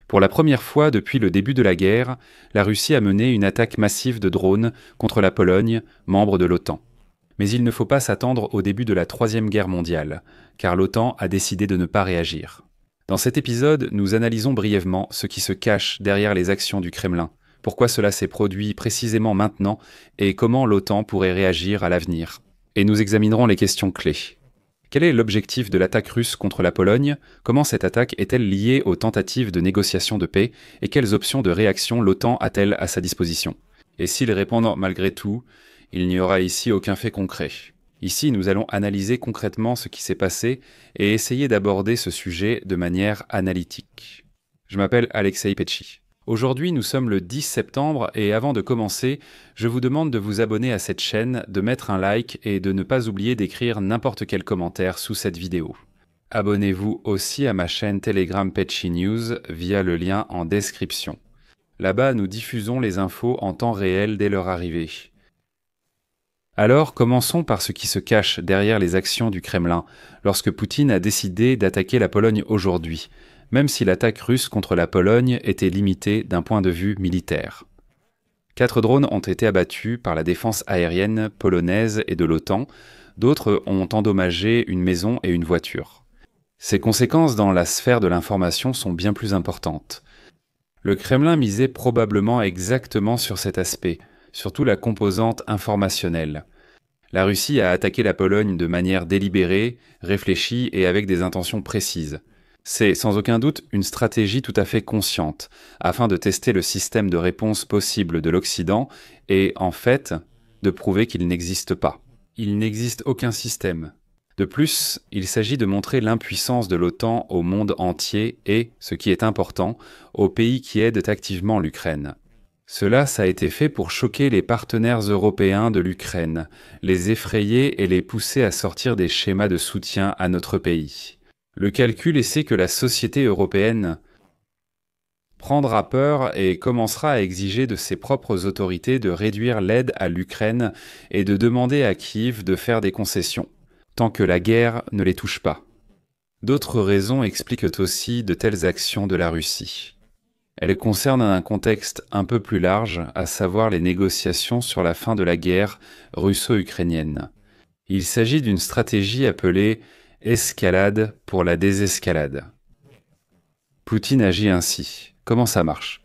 Pour la première fois depuis le début de la guerre, la Russie a mené une attaque massive de drones contre la Pologne, membre de l'OTAN. Mais il ne faut pas s'attendre au début de la Troisième Guerre mondiale, car l'OTAN a décidé de ne pas réagir. Dans cet épisode, nous analysons brièvement ce qui se cache derrière les actions du Kremlin, pourquoi cela s'est produit précisément maintenant et comment l'OTAN pourrait réagir à l'avenir. Et nous examinerons les questions clés. Quel est l'objectif de l'attaque russe contre la Pologne? Comment cette attaque est-elle liée aux tentatives de négociation de paix? Et quelles options de réaction l'OTAN a-t-elle à sa disposition? Et s'ils répondent malgré tout, il n'y aura ici aucun fait concret. Ici, nous allons analyser concrètement ce qui s'est passé et essayer d'aborder ce sujet de manière analytique. Je m'appelle Alexei Petchi. Aujourd'hui, nous sommes le 10 septembre et avant de commencer, je vous demande de vous abonner à cette chaîne, de mettre un like et de ne pas oublier d'écrire n'importe quel commentaire sous cette vidéo. Abonnez-vous aussi à ma chaîne Telegram Petchi News via le lien en description. Là-bas, nous diffusons les infos en temps réel dès leur arrivée. Alors, commençons par ce qui se cache derrière les actions du Kremlin lorsque Poutine a décidé d'attaquer la Pologne aujourd'hui, même si l'attaque russe contre la Pologne était limitée d'un point de vue militaire. 4 drones ont été abattus par la défense aérienne polonaise et de l'OTAN, d'autres ont endommagé une maison et une voiture. Ces conséquences dans la sphère de l'information sont bien plus importantes. Le Kremlin misait probablement exactement sur cet aspect, surtout la composante informationnelle. La Russie a attaqué la Pologne de manière délibérée, réfléchie et avec des intentions précises. C'est sans aucun doute une stratégie tout à fait consciente, afin de tester le système de réponse possible de l'Occident et, en fait, de prouver qu'il n'existe pas. Il n'existe aucun système. De plus, il s'agit de montrer l'impuissance de l'OTAN au monde entier et, ce qui est important, aux pays qui aident activement l'Ukraine. Cela a été fait pour choquer les partenaires européens de l'Ukraine, les effrayer et les pousser à sortir des schémas de soutien à notre pays. Le calcul est que la société européenne prendra peur et commencera à exiger de ses propres autorités de réduire l'aide à l'Ukraine et de demander à Kiev de faire des concessions, tant que la guerre ne les touche pas. D'autres raisons expliquent aussi de telles actions de la Russie. Elles concernent un contexte un peu plus large, à savoir les négociations sur la fin de la guerre russo-ukrainienne. Il s'agit d'une stratégie appelée escalade pour la désescalade. Poutine agit ainsi. Comment ça marche?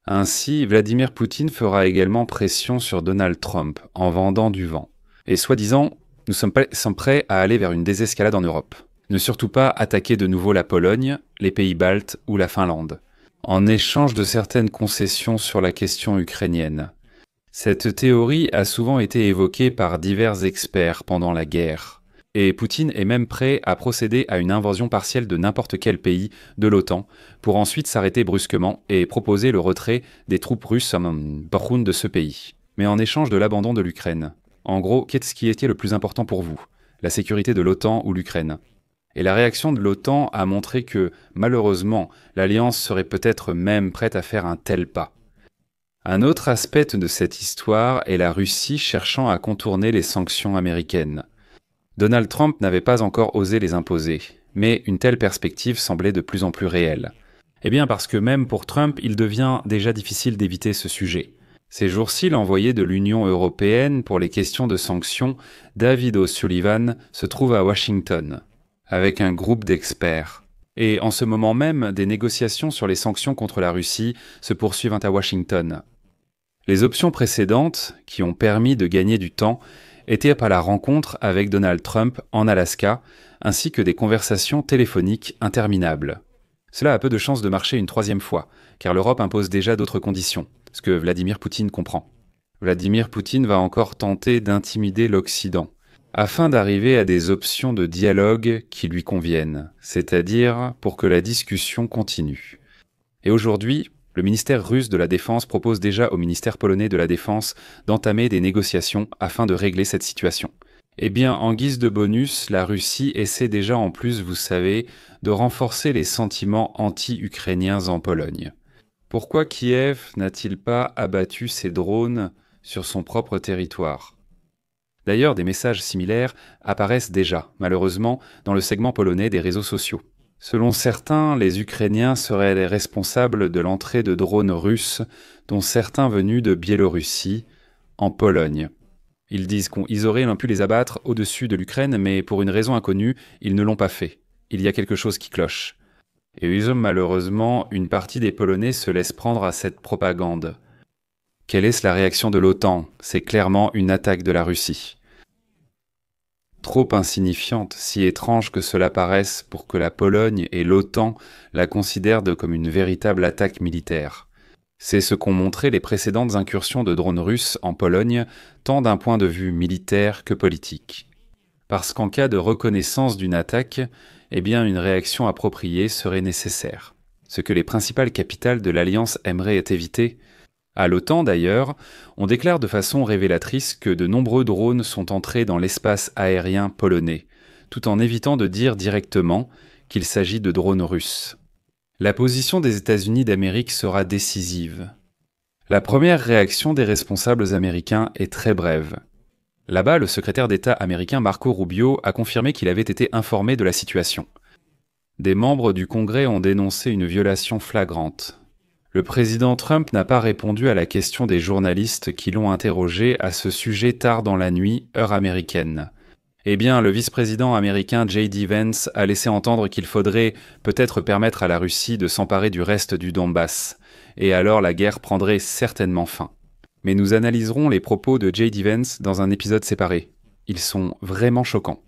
Ainsi, Vladimir Poutine fera également pression sur Donald Trump en vendant du vent. Et soi-disant, nous sommes prêts à aller vers une désescalade en Europe. Ne surtout pas attaquer de nouveau la Pologne, les pays baltes ou la Finlande, en échange de certaines concessions sur la question ukrainienne. Cette théorie a souvent été évoquée par divers experts pendant la guerre. Et Poutine est même prêt à procéder à une invasion partielle de n'importe quel pays de l'OTAN pour ensuite s'arrêter brusquement et proposer le retrait des troupes russes de ce pays, mais en échange de l'abandon de l'Ukraine. En gros, qu'est-ce qui était le plus important pour vous? La sécurité de l'OTAN ou l'Ukraine? Et la réaction de l'OTAN a montré que, malheureusement, l'Alliance serait peut-être même prête à faire un tel pas. Un autre aspect de cette histoire est la Russie cherchant à contourner les sanctions américaines. Donald Trump n'avait pas encore osé les imposer, mais une telle perspective semblait de plus en plus réelle. Eh bien parce que même pour Trump, il devient déjà difficile d'éviter ce sujet. Ces jours-ci, l'envoyé de l'Union européenne pour les questions de sanctions, David O'Sullivan, se trouve à Washington, avec un groupe d'experts. Et en ce moment même, des négociations sur les sanctions contre la Russie se poursuivent à Washington. Les options précédentes, qui ont permis de gagner du temps, étaient à la rencontre avec Donald Trump en Alaska, ainsi que des conversations téléphoniques interminables. Cela a peu de chances de marcher une troisième fois, car l'Europe impose déjà d'autres conditions, ce que Vladimir Poutine comprend. Vladimir Poutine va encore tenter d'intimider l'Occident, afin d'arriver à des options de dialogue qui lui conviennent, c'est-à-dire pour que la discussion continue. Et aujourd'hui, le ministère russe de la Défense propose déjà au ministère polonais de la Défense d'entamer des négociations afin de régler cette situation. Eh bien, en guise de bonus, la Russie essaie déjà en plus, vous savez, de renforcer les sentiments anti-ukrainiens en Pologne. Pourquoi Kiev n'a-t-il pas abattu ses drones sur son propre territoire? D'ailleurs, des messages similaires apparaissent déjà, malheureusement, dans le segment polonais des réseaux sociaux. Selon certains, les Ukrainiens seraient les responsables de l'entrée de drones russes, dont certains venus de Biélorussie, en Pologne. Ils disent qu'ils auraient pu les abattre au-dessus de l'Ukraine, mais pour une raison inconnue, ils ne l'ont pas fait. Il y a quelque chose qui cloche. Et malheureusement, une partie des Polonais se laisse prendre à cette propagande. Quelle est la réaction de l'OTAN? C'est clairement une attaque de la Russie. Trop insignifiante, si étrange que cela paraisse pour que la Pologne et l'OTAN la considèrent comme une véritable attaque militaire. C'est ce qu'ont montré les précédentes incursions de drones russes en Pologne, tant d'un point de vue militaire que politique. Parce qu'en cas de reconnaissance d'une attaque, une réaction appropriée serait nécessaire. Ce que les principales capitales de l'Alliance aimeraient éviter. À l'OTAN d'ailleurs, on déclare de façon révélatrice que de nombreux drones sont entrés dans l'espace aérien polonais, tout en évitant de dire directement qu'il s'agit de drones russes. La position des États-Unis d'Amérique sera décisive. La première réaction des responsables américains est très brève. Là-bas, le secrétaire d'État américain Marco Rubio a confirmé qu'il avait été informé de la situation. Des membres du Congrès ont dénoncé une violation flagrante. Le président Trump n'a pas répondu à la question des journalistes qui l'ont interrogé à ce sujet tard dans la nuit, heure américaine. Le vice-président américain J.D. Vance a laissé entendre qu'il faudrait peut-être permettre à la Russie de s'emparer du reste du Donbass, et alors la guerre prendrait certainement fin. Mais nous analyserons les propos de J.D. Vance dans un épisode séparé. Ils sont vraiment choquants.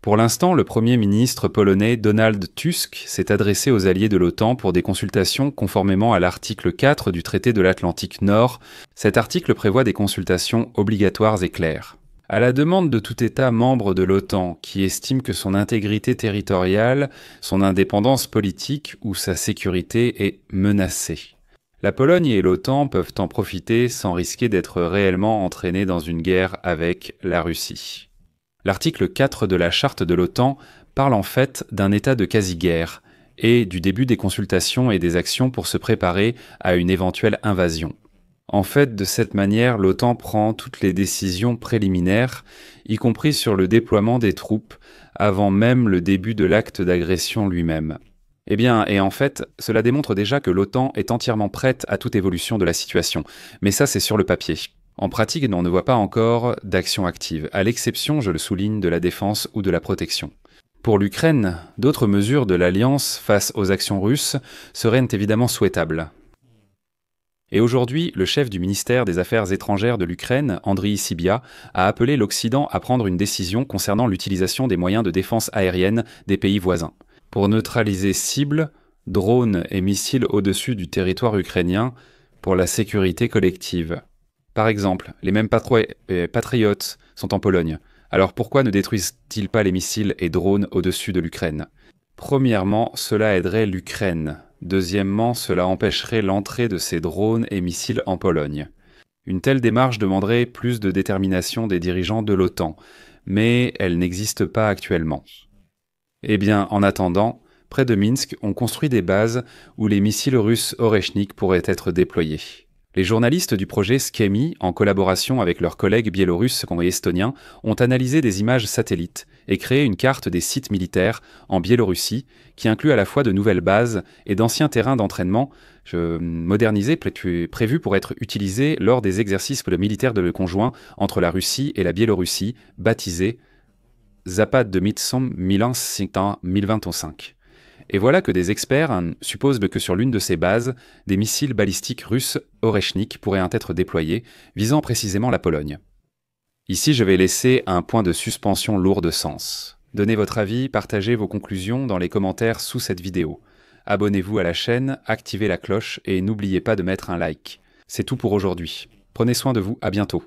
Pour l'instant, le Premier ministre polonais Donald Tusk s'est adressé aux alliés de l'OTAN pour des consultations conformément à l'article 4 du traité de l'Atlantique Nord. Cet article prévoit des consultations obligatoires et claires. À la demande de tout État membre de l'OTAN qui estime que son intégrité territoriale, son indépendance politique ou sa sécurité est menacée. La Pologne et l'OTAN peuvent en profiter sans risquer d'être réellement entraînés dans une guerre avec la Russie. L'article 4 de la charte de l'OTAN parle en fait d'un état de quasi-guerre et du début des consultations et des actions pour se préparer à une éventuelle invasion. En fait, de cette manière, l'OTAN prend toutes les décisions préliminaires, y compris sur le déploiement des troupes, avant même le début de l'acte d'agression lui-même. Et en fait, cela démontre déjà que l'OTAN est entièrement prête à toute évolution de la situation. Mais ça, c'est sur le papier. En pratique, on ne voit pas encore d'action active, à l'exception, je le souligne, de la défense ou de la protection. Pour l'Ukraine, d'autres mesures de l'Alliance face aux actions russes seraient évidemment souhaitables. Et aujourd'hui, le chef du ministère des Affaires étrangères de l'Ukraine, Andriy Sybiha, a appelé l'Occident à prendre une décision concernant l'utilisation des moyens de défense aérienne des pays voisins, pour neutraliser cibles, drones et missiles au-dessus du territoire ukrainien pour la sécurité collective. Par exemple, les mêmes patriotes sont en Pologne. Alors pourquoi ne détruisent-ils pas les missiles et drones au-dessus de l'Ukraine? Premièrement, cela aiderait l'Ukraine. Deuxièmement, cela empêcherait l'entrée de ces drones et missiles en Pologne. Une telle démarche demanderait plus de détermination des dirigeants de l'OTAN, mais elle n'existe pas actuellement. En attendant, près de Minsk, on construit des bases où les missiles russes Oreshnik pourraient être déployés. Les journalistes du projet Skemi, en collaboration avec leurs collègues biélorusses et estoniens, ont analysé des images satellites et créé une carte des sites militaires en Biélorussie qui inclut à la fois de nouvelles bases et d'anciens terrains d'entraînement modernisés prévus pour être utilisés lors des exercices militaires de conjoints entre la Russie et la Biélorussie, baptisés Zapad de Mitsom Milan 1025. Et voilà que des experts supposent que sur l'une de ces bases, des missiles balistiques russes Oreshnik pourraient être déployés, visant précisément la Pologne. Ici, je vais laisser un point de suspension lourd de sens. Donnez votre avis, partagez vos conclusions dans les commentaires sous cette vidéo. Abonnez-vous à la chaîne, activez la cloche et n'oubliez pas de mettre un like. C'est tout pour aujourd'hui. Prenez soin de vous, à bientôt.